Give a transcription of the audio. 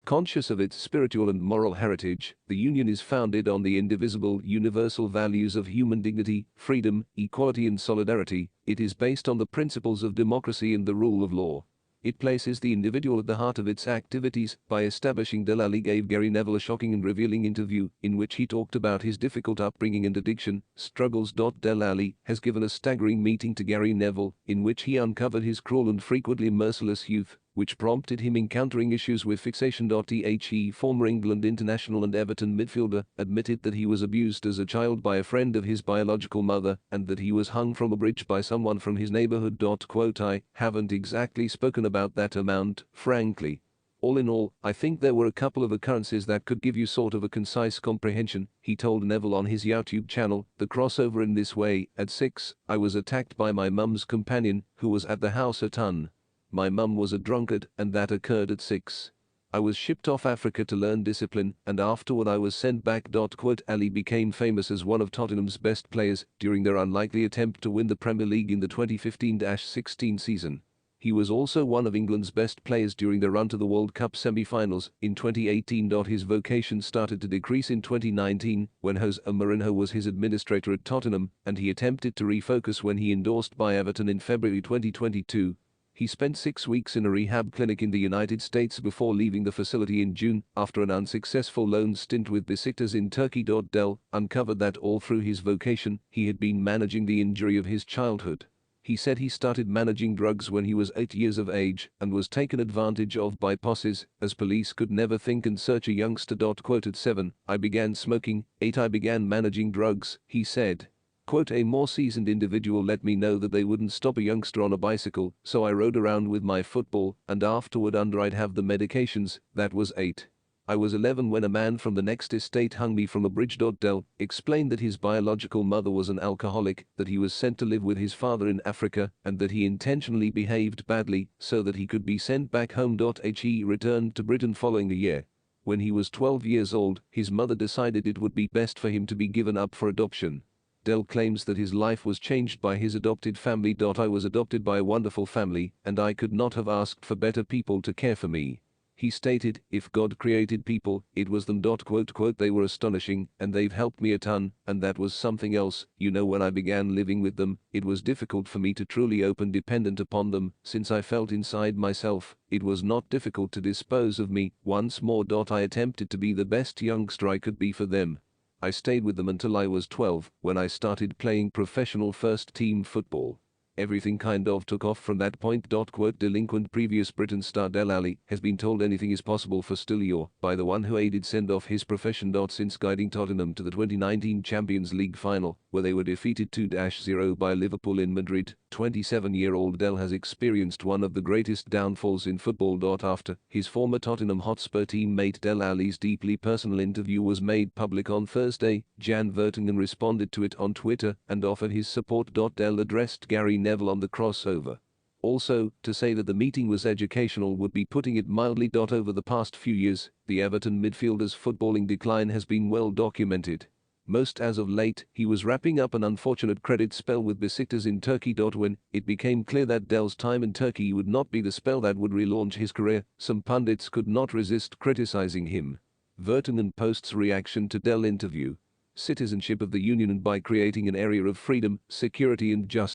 Conscious of its spiritual and moral heritage, the Union is founded on the indivisible, universal values of human dignity, freedom, equality and solidarity. It is based on the principles of democracy and the rule of law. It places the individual at the heart of its activities. By establishing, Dele Alli gave Gary Neville a shocking and revealing interview, in which he talked about his difficult upbringing and addiction struggles. Dele Alli has given a staggering meeting to Gary Neville, in which he uncovered his cruel and frequently merciless youth, which prompted him encountering issues with fixation. The former England international and Everton midfielder admitted that he was abused as a child by a friend of his biological mother, and that he was hung from a bridge by someone from his neighborhood. I haven't exactly spoken about that amount, frankly. All in all, I think there were a couple of occurrences that could give you sort of a concise comprehension, he told Neville on his YouTube channel. The crossover in this way: at 6, I was attacked by my mum's companion, who was at the house a ton. My mum was a drunkard, and that occurred at 6. I was shipped off Africa to learn discipline, and afterward I was sent back. Ali became famous as one of Tottenham's best players during their unlikely attempt to win the Premier League in the 2015-16 season. He was also one of England's best players during their run to the World Cup semi-finals in 2018. His vocation started to decrease in 2019 when Jose Mourinho was his administrator at Tottenham, and he attempted to refocus when he endorsed by Everton in February 2022. He spent 6 weeks in a rehab clinic in the United States before leaving the facility in June after an unsuccessful loan stint with Besiktas in Turkey. Dele uncovered that all through his vocation, he had been managing the injury of his childhood. He said he started managing drugs when he was 8 years of age and was taken advantage of by bosses, as police could never think and search a youngster. At 7, I began smoking, 8 I began managing drugs, he said. A more seasoned individual let me know that they wouldn't stop a youngster on a bicycle, so I rode around with my football, and afterward I'd have the medications. That was 8. I was 11 when a man from the next estate hung me from a bridge. Dele explained that his biological mother was an alcoholic, that he was sent to live with his father in Africa, and that he intentionally behaved badly so that he could be sent back home. He returned to Britain following a year. When he was 12 years old, his mother decided it would be best for him to be given up for adoption. Dele claims that his life was changed by his adopted family. I was adopted by a wonderful family, and I could not have asked for better people to care for me. He stated, if God created people, it was them. They were astonishing, and they've helped me a ton, and that was something else. When I began living with them, it was difficult for me to truly open dependent upon them, since I felt inside myself, it was not difficult to dispose of me. Once more. I attempted to be the best youngster I could be for them. I stayed with them until I was 12, when I started playing professional first-team football. Everything kind of took off from that point. Delinquent previous Britain star Dele Alli has been told anything is possible for Stillyor by the one who aided send off his profession. Since guiding Tottenham to the 2019 Champions League final, where they were defeated 2-0 by Liverpool in Madrid, 27-year-old Dele has experienced one of the greatest downfalls in football. After his former Tottenham Hotspur teammate Dele Alli's deeply personal interview was made public on Thursday, Jan Vertonghen responded to it on Twitter and offered his support. Dele addressed Gary Neville on the crossover. Also, to say that the meeting was educational would be putting it mildly. Over the past few years, the Everton midfielder's footballing decline has been well documented. Most as of late, he was wrapping up an unfortunate credit spell with Besiktas in Turkey. When it became clear that Dele's time in Turkey would not be the spell that would relaunch his career, some pundits could not resist criticizing him. Vertonghen posts reaction to Dele interview. Citizenship of the Union, and by creating an area of freedom, security and justice.